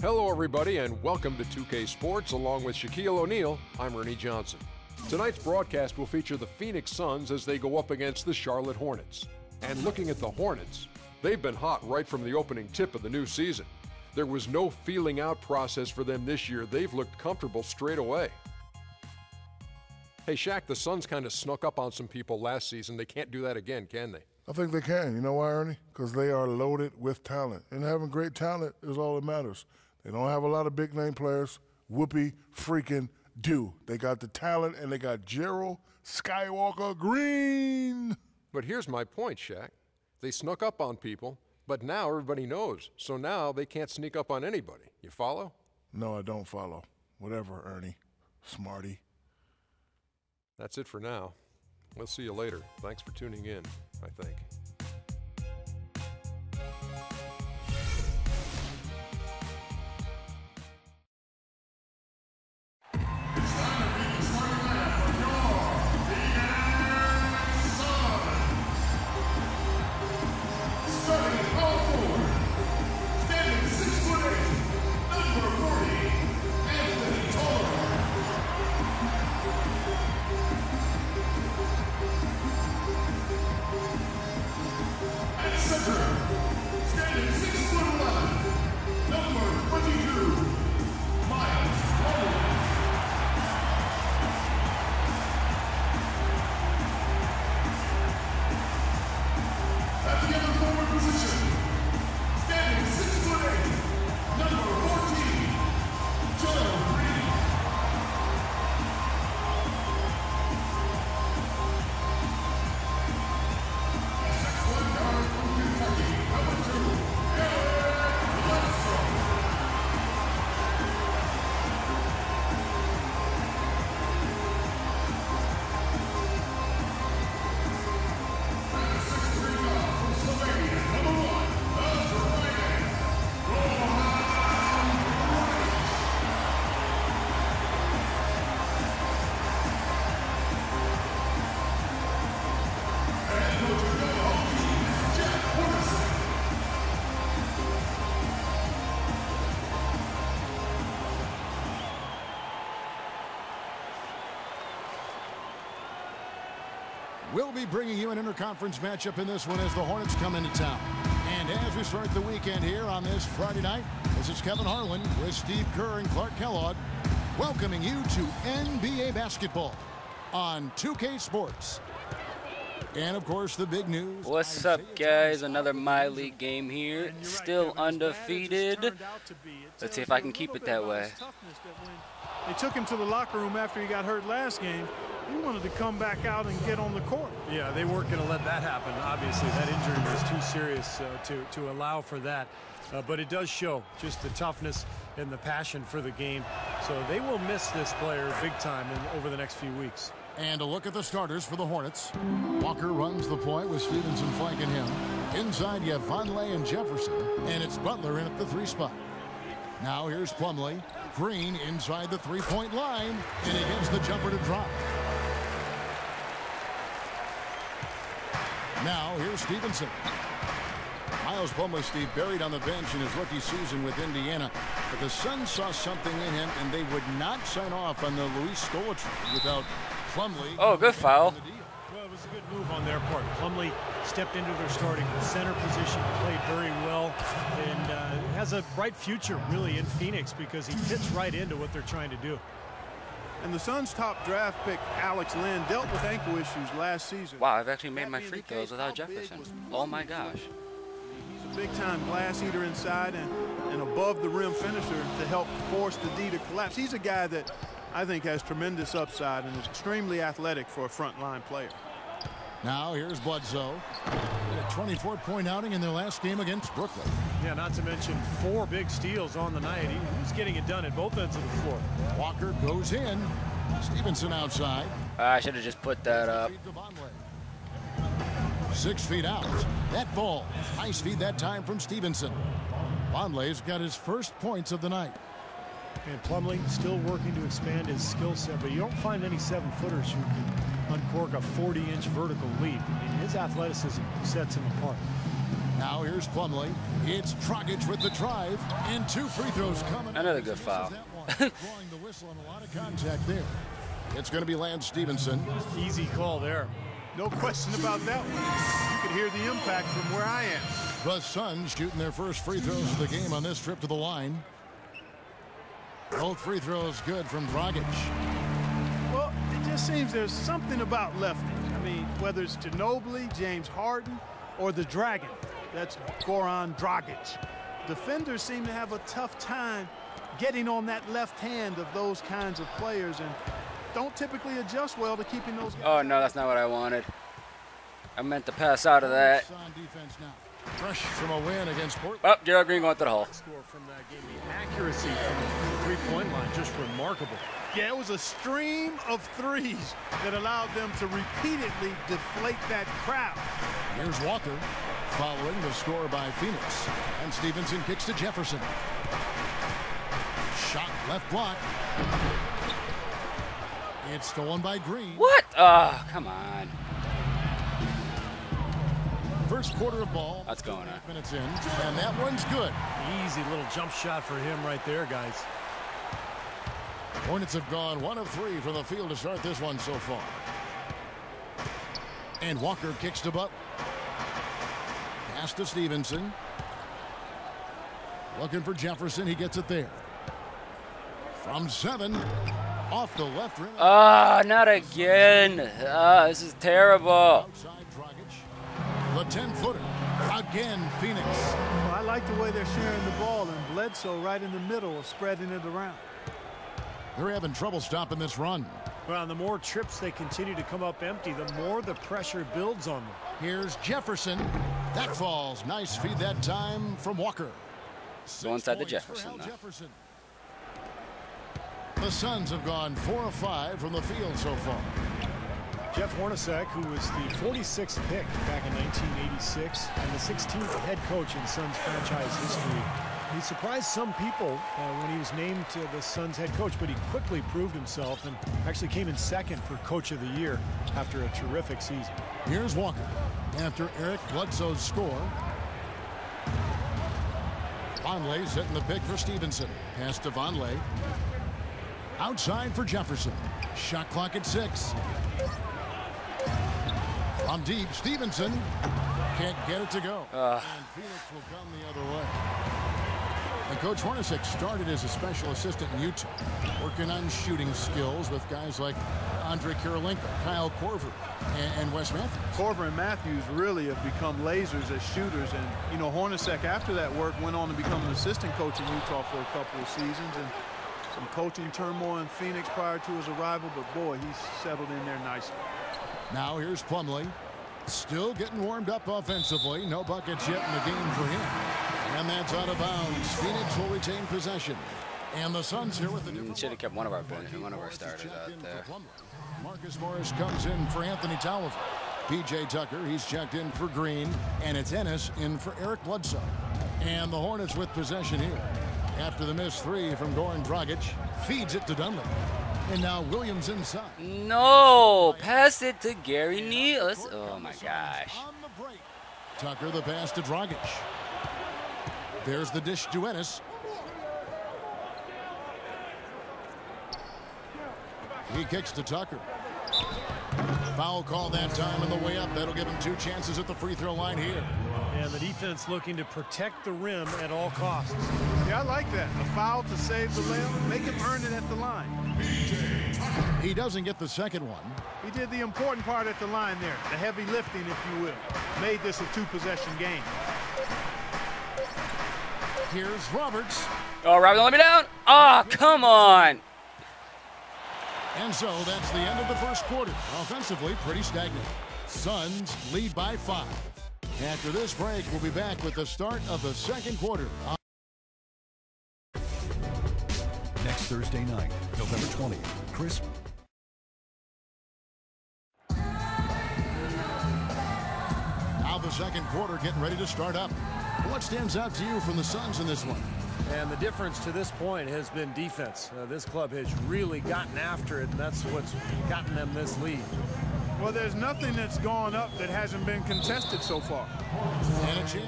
Hello everybody and welcome to 2K Sports. Along with Shaquille O'Neal, I'm Ernie Johnson. Tonight's broadcast will feature the Phoenix Suns as they go up against the Charlotte Hornets. And looking at the Hornets, they've been hot right from the opening tip of the new season. There was no feeling out process for them this year. They've looked comfortable straight away. Hey Shaq, the Suns kind of snuck up on some people last season. They can't do that again, can they? I think they can. You know why, Ernie? Because they are loaded with talent. And having great talent is all that matters. They don't have a lot of big-name players. Whoopie freaking do. They got the talent, and they got Gerald Skywalker Green. But here's my point, Shaq. They snuck up on people, but now everybody knows. So now they can't sneak up on anybody. You follow? No, I don't follow. Whatever, Ernie. Smarty. That's it for now. We'll see you later. Thanks for tuning in, I think. We'll be bringing you an interconference matchup in this one as the Hornets come into town. And as we start the weekend here on this Friday night, this is Kevin Harlan with Steve Kerr and Clark Kellogg welcoming you to NBA basketball on 2K Sports. And of course the big news. What's up guys, another MyLeague game here, still undefeated. Let's see if I can keep it that way. They took him to the locker room after he got hurt last game. He wanted to come back out and get on the court. Yeah, they weren't going to let that happen. Obviously, that injury was too serious to allow for that. But it does show just the toughness and the passion for the game. So they will miss this player big time over the next few weeks. And a look at the starters for the Hornets. Walker runs the point with Stevenson flanking him. Inside you have Vonleh and Jefferson. And it's Butler in at the 3 spot. Now here's Plumlee. Green inside the 3-point line. And he gets the jumper to drop. Now here's Stevenson. Miles Plumlee, Steve, buried on the bench in his rookie season with Indiana. But the Suns saw something in him, and they would not sign off on the Luis Scola trade without Plumlee. Oh, good foul. Well, it was a good move on their part. Plumlee stepped into their starting center position, played very well, and has a bright future, really, in Phoenix because he fits right into what they're trying to do. And the Suns' top draft pick, Alex Len, dealt with ankle issues last season. Wow, I've actually made my free throws without Jefferson. Oh my gosh. He's a big-time glass eater inside and above-the-rim finisher to help force the D to collapse. He's a guy that I think has tremendous upside and is extremely athletic for a front-line player. Now here's Bledsoe. A 24-point outing in their last game against Brooklyn. Yeah, not to mention 4 big steals on the night. He's getting it done at both ends of the floor. Walker goes in. Stevenson outside. I should have just put that up. 6 feet out. That ball. Nice feed that time from Stevenson. Vonleh's got his first points of the night. And Plumlee still working to expand his skill set, but you don't find any 7-footers who can uncork a 40-inch vertical leap. I mean, his athleticism sets him apart. Now here's Plumlee. It's Dragic with the drive, and 2 free throws coming. Another good foul. Blowing the whistle and a lot of contact there. It's going to be Lance Stevenson. Easy call there. No question about that one. You could hear the impact from where I am. The Suns shooting their first free throws of the game on this trip to the line. Both free throws good from Dragic. Well, it just seems there's something about lefties. I mean, whether it's Ginobili, James Harden, or the Dragon. That's Goran Dragic. Defenders seem to have a tough time getting on that left hand of those kinds of players and don't typically adjust well to keeping those guys. Oh, no, that's not what I wanted. I meant to pass out of that. Fresh from a win against Portland. Oh, Gerald Green going to the hole. Score from that game. The accuracy from the three-point line, just remarkable. Yeah, it was a stream of threes that allowed them to repeatedly deflate that crowd. Here's Walker following the score by Phoenix. And Stevenson kicks to Jefferson. Shot left block. It's stolen by Green. What? Oh, come on. First quarter of ball. That's going on. 8 minutes in, and that one's good. Easy little jump shot for him right there, guys. Hornets have gone 1 of 3 from the field to start this one so far. And Walker kicks to Butler. Pass to Stevenson. Looking for Jefferson. He gets it there. From 7. Off the left rim. Ah, not again. Ah, this is terrible. Outside Dragic. The 10-footer. Again, Phoenix. Well, I like the way they're sharing the ball, and Bledsoe right in the middle of spreading it around. They're having trouble stopping this run. Well, the more trips they continue to come up empty, the more the pressure builds on them. Here's Jefferson. That falls. Nice feed that time from Walker. Go inside the Jefferson, though. The Suns have gone 4 of 5 from the field so far. Jeff Hornacek, who was the 46th pick back in 1986 and the 16th head coach in Suns franchise history. He surprised some people when he was named to the Suns head coach, but he quickly proved himself and actually came in second for Coach of the Year after a terrific season. Here's Walker after Eric Bledsoe's score. Vonleh setting the pick for Stevenson. Pass to Vonleh. Outside for Jefferson. Shot clock at 6. From deep, Stevenson can't get it to go. And Phoenix will come the other way. And Coach Hornacek started as a special assistant in Utah, working on shooting skills with guys like Andre Kirilenko, Kyle Korver, and Wes Matthews. Korver and Matthews really have become lasers as shooters, and you know Hornacek after that work went on to become an assistant coach in Utah for a couple of seasons, and some coaching turmoil in Phoenix prior to his arrival, but boy, he's settled in there nicely. Now here's Plumlee. Still getting warmed up offensively. No buckets yet in the game for him. And that's out of bounds. Phoenix will retain possession. And the Suns here with the different. Should have kept one of our starters out there. Marcus Morris comes in for Anthony Tolliver. P.J. Tucker, he's checked in for Green. And it's Ennis in for Eric Bledsoe. And the Hornets with possession here. After the missed 3 from Goran Dragic. Feeds it to Dunlap. And now Williams inside. No, pass it to Gary Neal. Oh my gosh. Tucker the pass to Dragic. There's the dish to Ennis. He kicks to Tucker. Foul call that time on the way up. That'll give him 2 chances at the free throw line here. And the defense looking to protect the rim at all costs. Yeah, I like that. A foul to save the layup. Make him earn it at the line. He doesn't get the second one. He did the important part at the line there. The heavy lifting, if you will. Made this a 2-possession game. Here's Roberts. Oh, Robert, let me down. Oh, come on. And so that's the end of the first quarter. Offensively, pretty stagnant. Suns lead by 5. After this break, we'll be back with the start of the second quarter. Next Thursday night, November 20th, Chris. Now the second quarter getting ready to start up. What stands out to you from the Suns in this one? And the difference to this point has been defense. This club has really gotten after it, and that's what's gotten them this lead. Well, there's nothing that's gone up that hasn't been contested so far.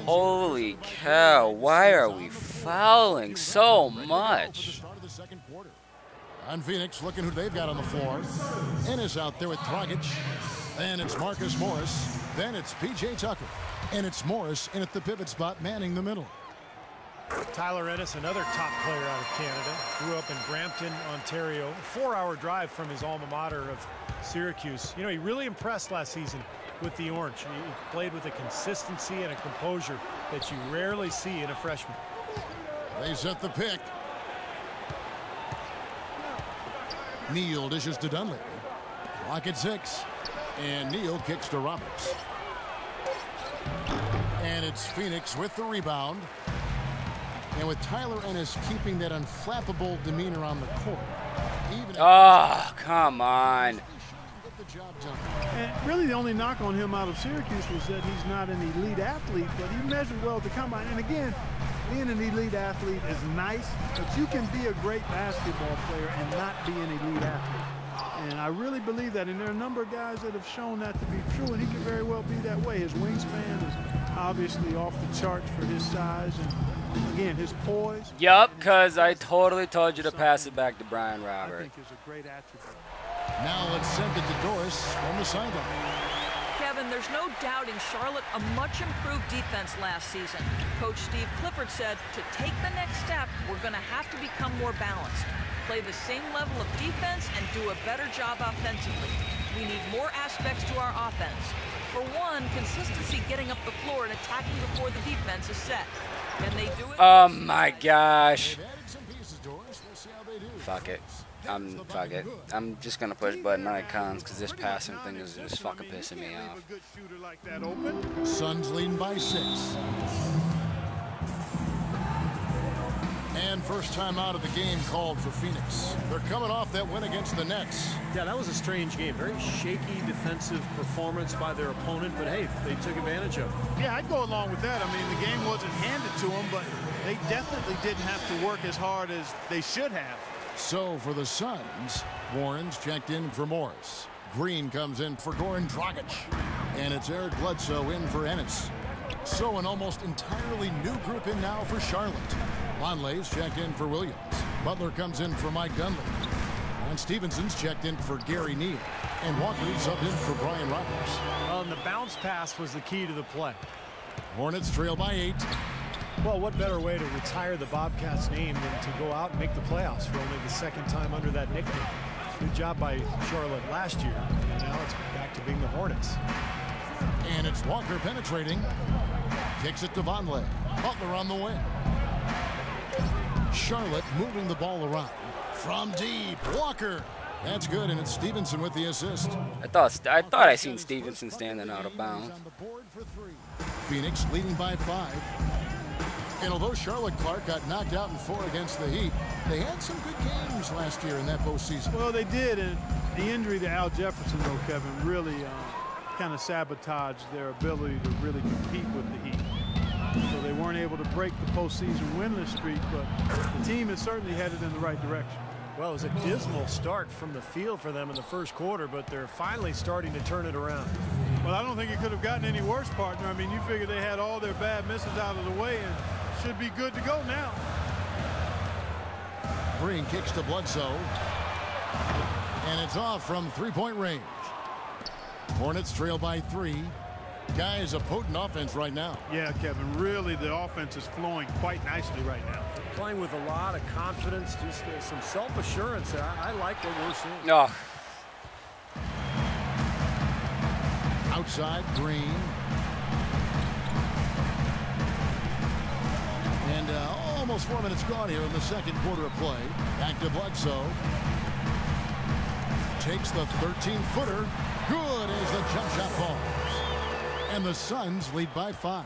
Holy cow, why are we fouling so much? On Phoenix, looking who they've got on the floor. Ennis out there with Dragic. Then it's Marcus Morris. Then it's P.J. Tucker. And it's Morris in at the pivot spot, manning the middle. Tyler Ennis, another top player out of Canada. Grew up in Brampton, Ontario. A 4-hour drive from his alma mater of Syracuse. You know, he really impressed last season with the Orange. He played with a consistency and a composure that you rarely see in a freshman. They set the pick. Neal dishes to Dunley. Clock at 6. And Neal kicks to Roberts. And it's Phoenix with the rebound. And with Tyler Ennis keeping that unflappable demeanor on the court. Oh, come on. And really the only knock on him out of Syracuse was that he's not an elite athlete, but he measured well at the combine. And again, being an elite athlete is nice, but you can be a great basketball player and not be an elite athlete. And I really believe that. And there are a number of guys that have shown that to be true, and he can very well be that way. His wingspan is obviously off the charts for his size. And again, his poise. Yup, because I totally told you to pass it back to Brian Robert. I think is a great attribute. Now let's send it to Doris from the sideline. Kevin, there's no doubting Charlotte a much improved defense last season. Coach Steve Clifford said to take the next step, we're going to have to become more balanced, play the same level of defense, and do a better job offensively. We need more aspects to our offense. For one, consistency getting up the floor and attacking before the defense is set. Can they do it? Oh my gosh. Fuck it. Fuck it. I'm just gonna push button icons because this passing thing is just fucking pissing me off. Suns leading by 6. And first time out of the game called for Phoenix. They're coming off that win against the Nets. Yeah, that was a strange game. Very shaky defensive performance by their opponent, but hey, they took advantage of it. Yeah, I'd go along with that. I mean, the game wasn't handed to them, but they definitely didn't have to work as hard as they should have. So for the Suns, Warren's checked in for Morris. Green comes in for Goran Dragic. And it's Eric Bledsoe in for Ennis. So an almost entirely new group in now for Charlotte. Lonley's checked in for Williams. Butler comes in for Mike Dunley. And Stevenson's checked in for Gary Neal. And Walker's up in for Brian Roberts. And the bounce pass was the key to the play. Hornets trail by 8. Well, what better way to retire the Bobcats name than to go out and make the playoffs for only the second time under that nickname. Good job by Charlotte last year. And now it's back to being the Hornets. And it's Walker penetrating. Kicks it to Vonleh. Butler on the wing. Charlotte moving the ball around. From deep, Walker. That's good, and it's Stevenson with the assist. I thought I seen Stevenson standing out of bounds. Phoenix leading by 5. And although Charlotte Clark got knocked out in 4 against the Heat, they had some good games last year in that postseason. Well, they did, and the injury to Al Jefferson, though, Kevin, really kind of sabotaged their ability to really compete with the Heat. So they weren't able to break the postseason winless streak, but the team is certainly headed in the right direction. Well, it was a dismal start from the field for them in the first quarter, but they're finally starting to turn it around. Well, I don't think it could have gotten any worse, partner. I mean, you figure they had all their bad misses out of the way and should be good to go now. Green kicks to Bledsoe. And it's off from three-point range. Hornets trail by 3. Guys, a potent offense right now. Yeah, Kevin, really the offense is flowing quite nicely right now. Playing with a lot of confidence, just some self-assurance. I like what we're seeing. Oh. Outside, Green. And almost 4 minutes gone here in the second quarter of play. Back to Bledsoe. Takes the 13-footer. Good as the jump shot falls. And the Suns lead by 5.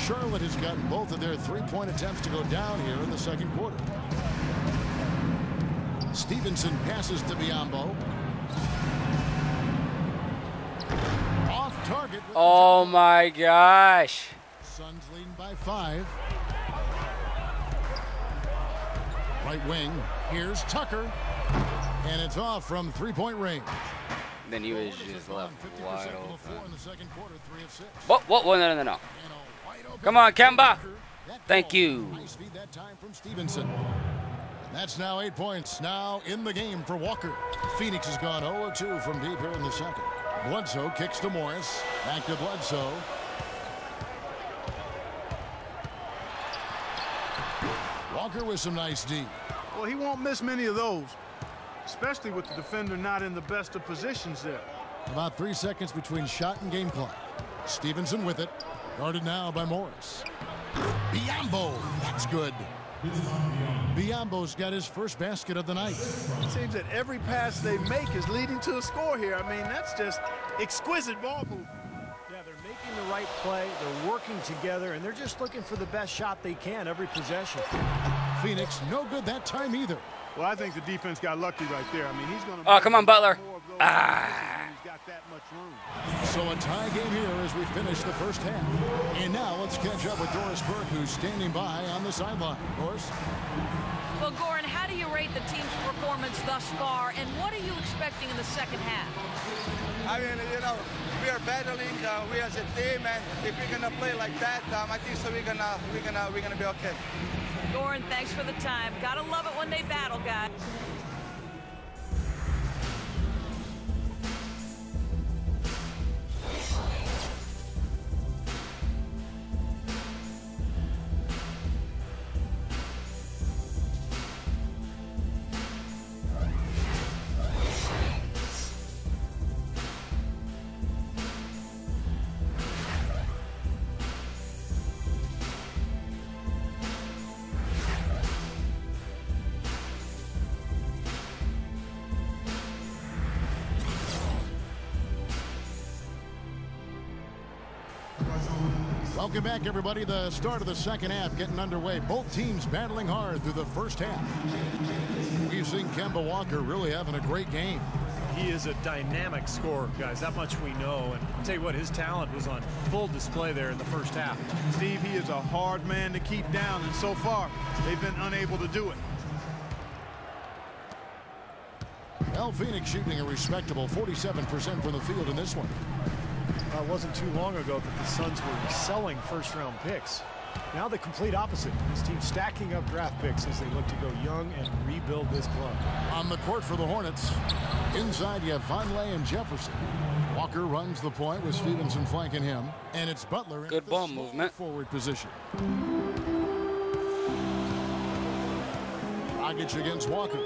Charlotte has gotten both of their three-point attempts to go down here in the second quarter. Stevenson passes to Biyombo. Off target. Oh my gosh. Suns leading by 5. Right wing. Here's Tucker. And it's off from three-point range. Then he was just left wide open. Whoa, no. Come on, Kemba. Thank you. Nice feed that time from Stevenson. That's now 8 points now in the game for Walker. Phoenix has gone 0-2 from deep here in the second. Bledsoe kicks to Morris. Back to Bledsoe. Walker with some nice D. Well, he won't miss many of those, especially with the defender not in the best of positions there. About 3 seconds between shot and game clock. Stevenson with it. Guarded now by Morris. Biyombo. That's good. Biyombo's got his first basket of the night. It seems that every pass they make is leading to a score here. I mean, that's just exquisite ball movement. Yeah, they're making the right play. They're working together, and they're just looking for the best shot they can every possession. Phoenix, no good that time either. Well, I think the defense got lucky right there. I mean, he's going to. Oh, come on, Butler. He's got that much room. So a tie game here as we finish the first half. And now let's catch up with Doris Burke, who's standing by on the sideline. Doris? Well, Goran, how do you rate the team's performance thus far, and what are you expecting in the second half? I mean, you know, we are battling. We as a team, and if we're gonna play like that, I think so. We're gonna be okay. Goran, thanks for the time. Gotta love it when they battle, guys. Welcome back, everybody. The start of the second half getting underway. Both teams battling hard through the first half. We've seen Kemba Walker really having a great game. He is a dynamic scorer, guys. That much we know. And I'll tell you what, his talent was on full display there in the first half. Steve, he is a hard man to keep down, and so far, they've been unable to do it. Well, Phoenix shooting a respectable 47% from the field in this one. It wasn't too long ago that the Suns were selling first-round picks. Now the complete opposite. This team's stacking up draft picks as they look to go young and rebuild this club. On the court for the Hornets, inside you have Vonleh and Jefferson. Walker runs the point with Stevenson flanking him, and it's Butler Good in ball the movement. forward position. Dragic against Walker.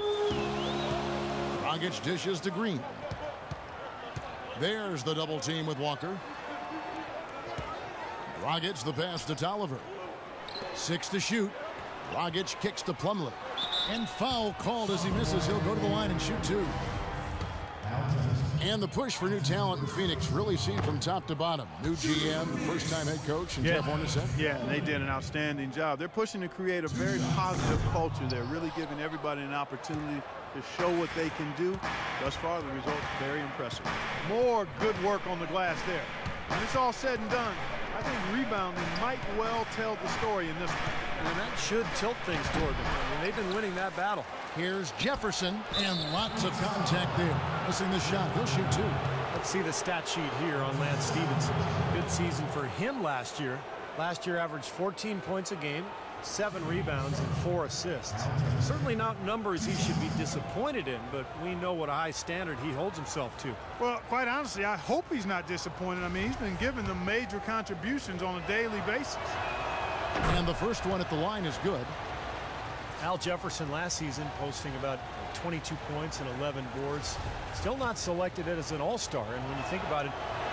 Dragic dishes to Green. There's the double team with Walker. Dragic the pass to Tolliver. 6 to shoot. Dragic kicks to Plumlee. And foul called as he misses. He'll go to the line and shoot 2. And the push for new talent in Phoenix really seen from top to bottom. New GM, first-time head coach, and Jeff Hornacek. Yeah, and they did an outstanding job. They're pushing to create a very positive culture. They're really giving everybody an opportunity to show what they can do. Thus far, the results very impressive. More good work on the glass there. When it's all said and done, I think rebounding might well tell the story in this one. And that should tilt things toward them. I mean, they've been winning that battle. Here's Jefferson, and lots of contact there. Missing the shot. He'll shoot 2. Let's see the stat sheet here on Lance Stevenson. Good season for him last year. Last year averaged 14 points a game, 7 rebounds, and 4 assists. Certainly not numbers he should be disappointed in, but we know what a high standard he holds himself to. Well, quite honestly, I hope he's not disappointed. I mean, he's been giving them major contributions on a daily basis. And the first one at the line is good. Al Jefferson last season posting about 22 points and 11 boards. Still not selected as an all-star, and when you think about it,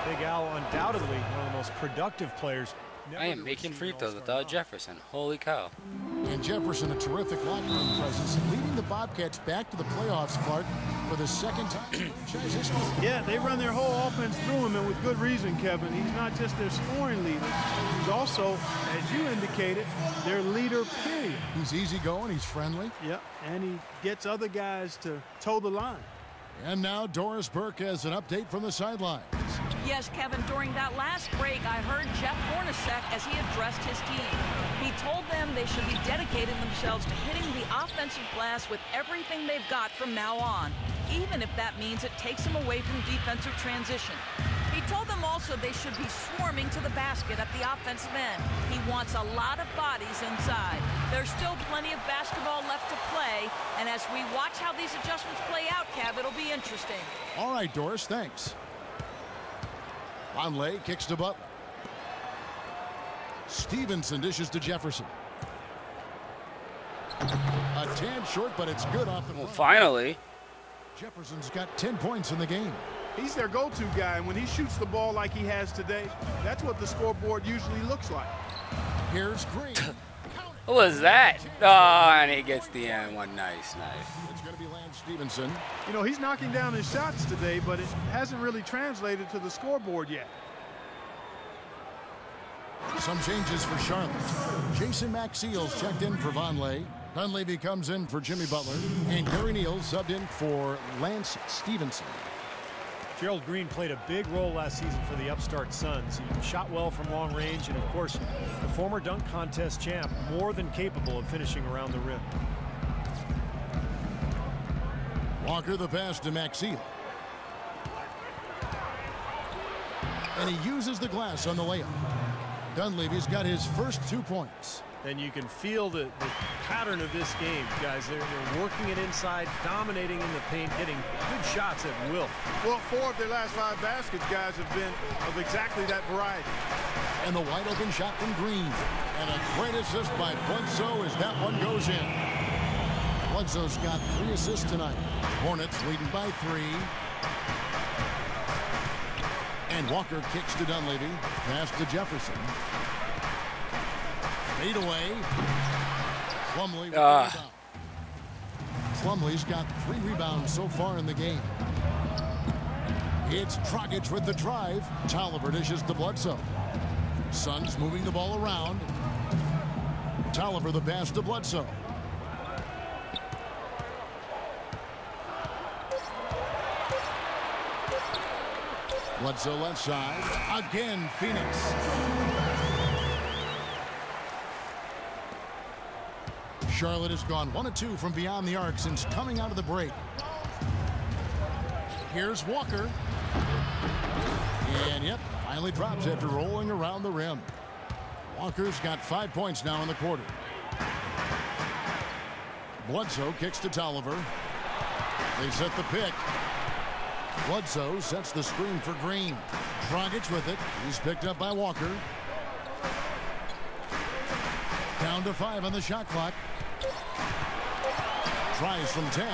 Big Al undoubtedly one of the most productive players. I am making free throws without Jefferson. Holy cow. And Jefferson, a terrific locker room presence, leading the Bobcats back to the playoffs, Clark, for the second time in franchise history. Yeah, they run their whole offense through him, and with good reason, Kevin. He's not just their scoring leader. He's also, as you indicated, their leader, period. He's easygoing. He's friendly. Yep, and he gets other guys to toe the line. And now Doris Burke has an update from the sidelines. Yes, Kevin, during that last break, I heard Jeff Hornacek as he addressed his team. He told them they should be dedicating themselves to hitting the offensive glass with everything they've got from now on. even if that means it takes him away from defensive transition. He told them also they should be swarming to the basket at the offensive end. He wants a lot of bodies inside. There's still plenty of basketball left to play, and as we watch how these adjustments play out, Kev, it'll be interesting. All right, Doris, thanks. Vonleh kicks to Butler. Stevenson dishes to Jefferson. A tad short, but it's good off the front. Well, finally. Jefferson's got 10 points in the game. He's their go-to guy, and when he shoots the ball like he has today, that's what the scoreboard usually looks like. Here's Green. What was that? Oh, and he gets the end one. Nice. It's going to be Lance Stevenson. You know, he's knocking down his shots today, but it hasn't really translated to the scoreboard yet. Some changes for Charlotte. Jason Maxiel's checked in for Vonleh. Dunleavy comes in for Jimmy Butler. And Gary Neal subbed in for Lance Stevenson. Gerald Green played a big role last season for the upstart Suns. He shot well from long range, and of course, the former dunk contest champ, more than capable of finishing around the rim. Walker the pass to Maxiel. And he uses the glass on the layup. Dunleavy's got his first 2 points. And you can feel the pattern of this game, guys. They're working it inside, dominating in the paint, hitting good shots at will. Well, 4 of their last 5 baskets, guys, have been of exactly that variety. And the wide open shot from Green. And a great assist by Bledsoe as that one goes in. Bledsoe's got 3 assists tonight. Hornets leading by 3. And Walker kicks to Dunleavy. Pass to Jefferson. Fade away. Plumlee with the rebound. Plumlee's got 3 rebounds so far in the game. It's Dragic with the drive. Tolliver dishes to Bledsoe. Suns moving the ball around. Tolliver the pass to Bledsoe. Bledsoe left side. Again, Phoenix. Charlotte has gone 1 of 2 from beyond the arc since coming out of the break. Here's Walker. And yep, finally drops after rolling around the rim. Walker's got 5 points now in the quarter. Bledsoe kicks to Tolliver. They set the pick. Bledsoe sets the screen for Green. Dragic with it. He's picked up by Walker. Down to 5 on the shot clock. Tries from 10.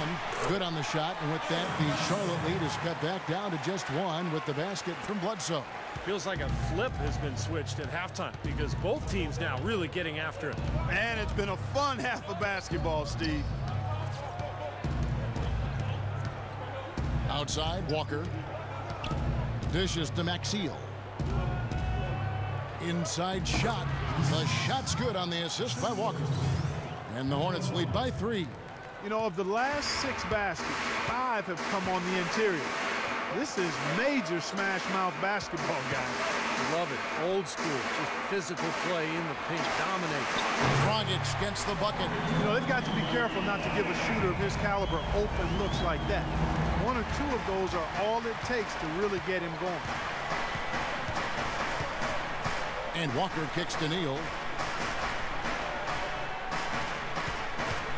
Good on the shot. And with that, the Charlotte lead is cut back down to just 1 with the basket from Bledsoe. Feels like a flip has been switched at halftime because both teams now really getting after it. Man, it's been a fun half of basketball, Steve. Outside, Walker. Dishes to Maxiel. Inside shot. The shot's good on the assist by Walker. And the Hornets lead by 3. You know, of the last 6 baskets, 5 have come on the interior. This is major smash mouth basketball, guys. Love it. Old school. Just physical play in the paint. Dominate. Dragic gets the bucket. You know, they've got to be careful not to give a shooter of his caliber open looks like that. 1 or 2 of those are all it takes to really get him going. And Walker kicks to Neal.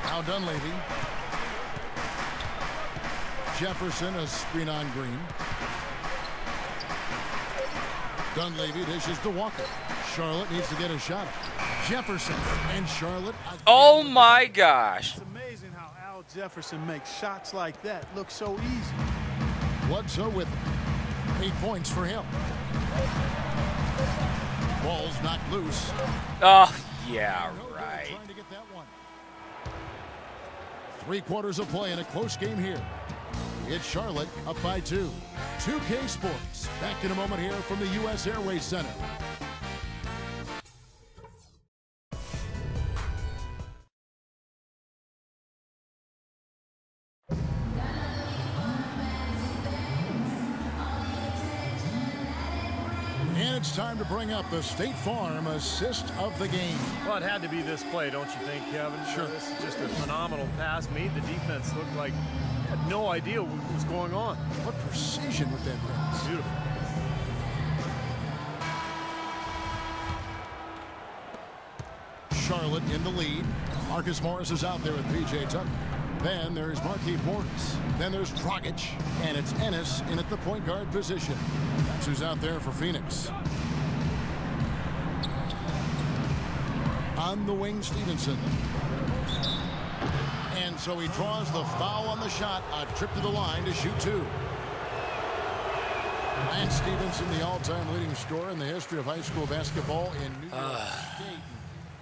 Now Dunleavy. Jefferson, a screen on Green. Dunleavy dishes to Walker. Charlotte needs to get a shot. Jefferson and Charlotte. Oh my gosh. It's amazing how Al Jefferson makes shots like that look so easy. Bledsoe with 8 points for him. Ball's knocked loose. Oh, yeah, right. Trying to get that one. 3 quarters of play in a close game here. It's Charlotte up by 2. 2K Sports. Back in a moment here from the U.S. Airways Center. It's time to bring up the State Farm assist of the game. Well, it had to be this play, don't you think, Kevin? Sure. This is just a phenomenal pass. Made the defense look like had no idea what was going on. What precision with that pass. Beautiful. Charlotte in the lead. Marcus Morris is out there with P.J. Tucker. Then there's Markieff Morris. Then there's Dragic. And it's Ennis in at the point guard position. That's who's out there for Phoenix. On the wing, Stevenson. And so he draws the foul on the shot. A trip to the line to shoot two. Lance Stevenson, the all-time leading scorer in the history of high school basketball in New York State.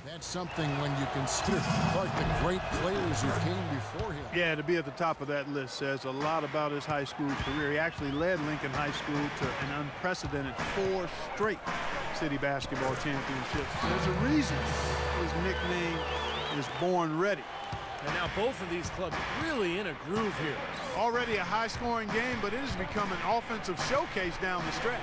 That's something when you consider like the great players who came before him. Yeah, to be at the top of that list says a lot about his high school career. He actually led Lincoln High School to an unprecedented 4 straight city basketball championships. There's a reason his nickname is Born Ready. And now both of these clubs really in a groove here. Already a high-scoring game, but it has become an offensive showcase down the stretch.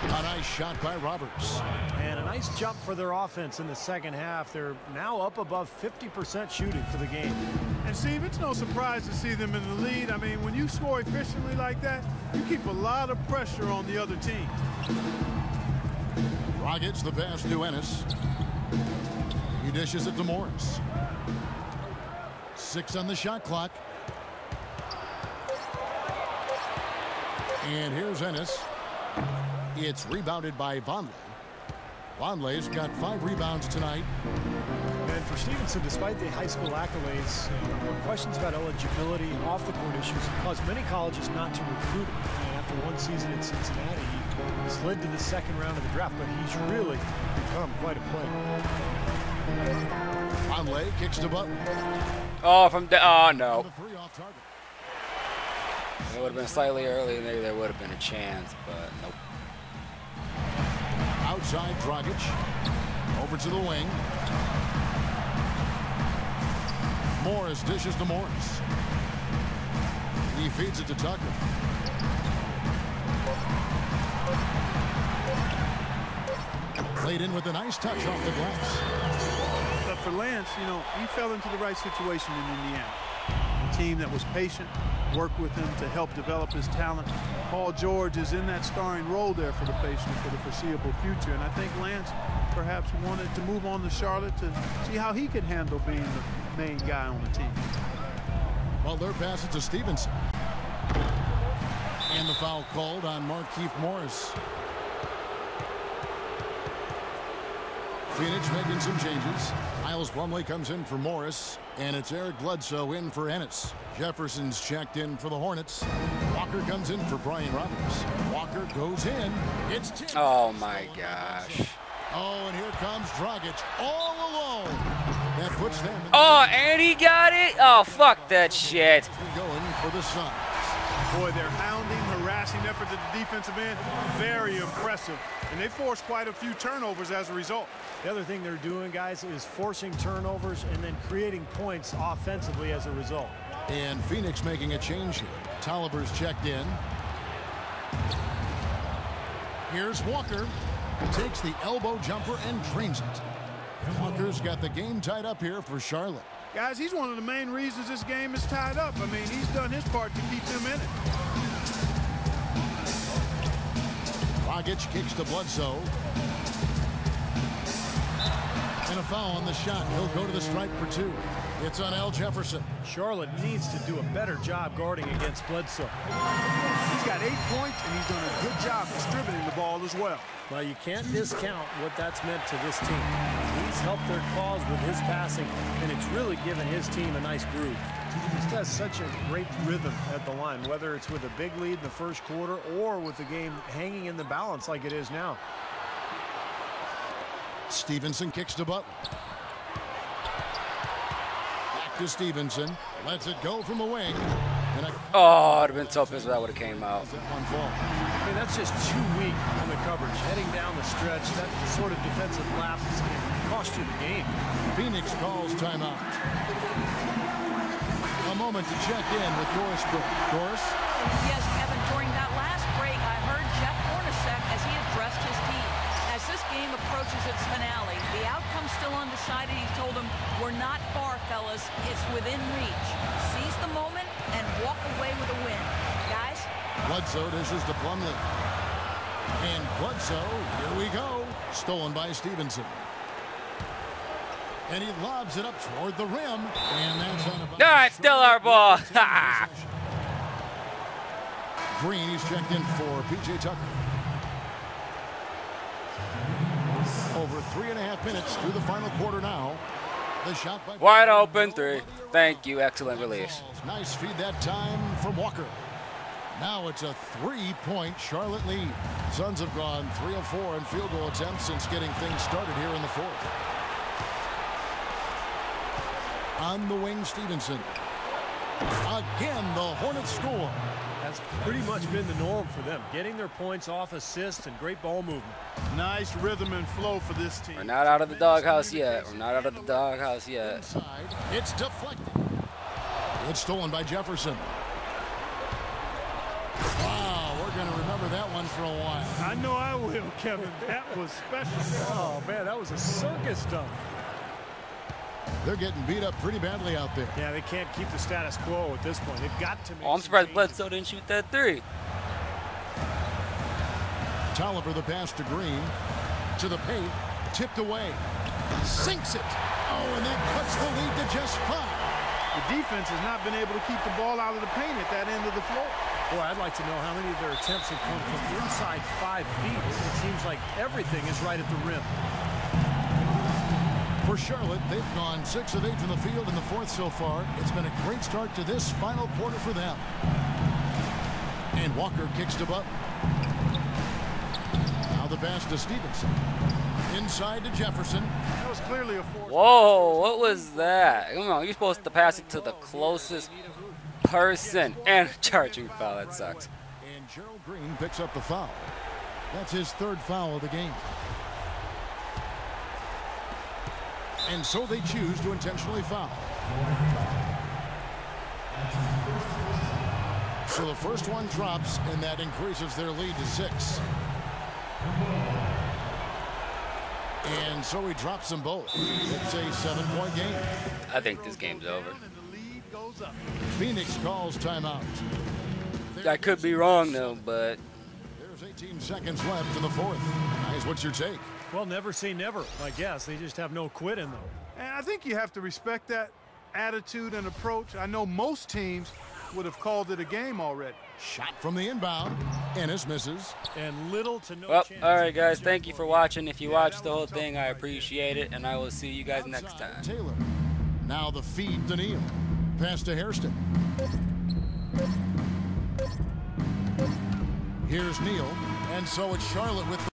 A nice shot by Roberts. And a nice jump for their offense in the second half. They're now up above 50% shooting for the game. And Steve, it's no surprise to see them in the lead. I mean, when you score efficiently like that, you keep a lot of pressure on the other team. Dragic the pass to Ennis. He dishes it to Morris. 6 on the shot clock. And here's Ennis. It's rebounded by Vonleh. Vonleh's got 5 rebounds tonight. And for Stevenson, despite the high school accolades, questions about eligibility, off-the-court issues caused many colleges not to recruit him. And after one season in Cincinnati, he slid to the second round of the draft, but he's really become quite a player. Vonleh kicks to Butler. Oh, no. It would have been slightly earlier. Maybe there would have been a chance, but nope. Outside Dragic. Over to the wing. Morris dishes to Morris. He feeds it to Tucker. Played in with a nice touch off the glass. But for Lance, you know, he fell into the right situation in Indiana. A team that was patient, worked with him to help develop his talent. Paul George is in that starring role there for the Pacers for the foreseeable future. And I think Lance perhaps wanted to move on to Charlotte to see how he could handle being the main guy on the team. Well, their pass it to Stevenson. And the foul called on Markieff Morris. Phoenix making some changes. Miles Plumlee comes in for Morris, and it's Eric Bledsoe in for Ennis. Jefferson's checked in for the Hornets. Walker comes in for Brian Roberts. Walker goes in. It's tipped. Oh my gosh. Oh, and here comes Dragic all alone. That puts them. Oh, and he got it. Oh, fuck that shit. Going for the Suns. Boy, their hounding, harassing efforts at the defensive end, very impressive. And they forced quite a few turnovers as a result. The other thing they're doing, guys, is forcing turnovers and then creating points offensively as a result. And Phoenix making a change here. Tolliver's checked in. Here's Walker. Takes the elbow jumper and drains it. Walker's got the game tied up here for Charlotte. Guys, he's one of the main reasons this game is tied up. I mean, he's done his part to keep them in it. Dragic kicks to Bledsoe. And a foul on the shot. He'll go to the strike for 2. It's on Al Jefferson. Charlotte needs to do a better job guarding against Bledsoe. He's got 8 points, and he's done a good job distributing the ball as well. Well, you can't discount what that's meant to this team. He's helped their cause with his passing, and it's really given his team a nice groove. He just has such a great rhythm at the line, whether it's with a big lead in the first quarter or with the game hanging in the balance like it is now. Stevenson kicks to Butler. Back to Stevenson. Lets it go from the wing. Oh, it would have been so pissed if that would have came out. I mean, that's just too weak on the coverage. Heading down the stretch, that sort of defensive lapse can cost you the game. Phoenix calls timeout. A moment to check in with Doris Brooks. Doris? Yes, Kevin, during that last break, I heard Jeff Hornacek as he addressed his team. game approaches its finale, the outcome's still undecided. He told them, we're not far, fellas. It's within reach. Seize the moment and walk away with a win. Guys? Bledsoe dishes to Plumlee. And Bledsoe, here we go. Stolen by Stevenson. And he lobs it up toward the rim. And that's on about... No, it's still our ball. Green, he's checked in for P.J. Tucker. Over 3.5 minutes through the final quarter now. The shot by... Wide open three. Thank you. Excellent release. Nice feed that time from Walker. Now it's a 3-point Charlotte lead. Suns have gone 3 of 4 in field goal attempts since getting things started here in the fourth. On the wing, Stevenson. Again, the Hornets score. That's pretty much been the norm for them, getting their points off assists and great ball movement. Nice rhythm and flow for this team. We're not out of the doghouse yet. We're not out of the doghouse yet. Inside, it's deflected. It's stolen by Jefferson. Wow, we're going to remember that one for a while. I know I will, Kevin. That was special. Oh, man, that was a circus dunk. They're getting beat up pretty badly out there. Yeah, they can't keep the status quo at this point. They've got to make I'm surprised Bledsoe didn't shoot that three. Tolliver the pass to Green. To the paint. Tipped away. Sinks it. Oh, and that cuts the lead to just 5. The defense has not been able to keep the ball out of the paint at that end of the floor. Boy, I'd like to know how many of their attempts have come from inside 5 feet. It seems like everything is right at the rim. For Charlotte, they've gone 6 of 8 from the field in the fourth so far. It's been a great start to this final quarter for them. And Walker kicks to Butler. Now the pass to Stevenson. Inside to Jefferson. That was clearly a force. Whoa, what was that? Come on, you're supposed to pass it to the closest person. And charging foul, that sucks. And Gerald Green picks up the foul. That's his 3rd foul of the game. And so they choose to intentionally foul. So the first one drops, and that increases their lead to 6. And so he drops them both. It's a 7-point game. I think this game's over. Phoenix calls timeout. I could be wrong, though, but... There's 18 seconds left in the fourth. Guys, what's your take? Well, never say never, I guess. They just have no quit in them. And I think you have to respect that attitude and approach. I know most teams would have called it a game already. Shot from the inbound. Ennis misses. And little to no chance. All right, guys. Thank you for watching. If you watched the whole thing, I appreciate it. And I will see you guys next time. Taylor. Now the feed to Neal. Pass to Hairston. Here's Neal. And so it's Charlotte with the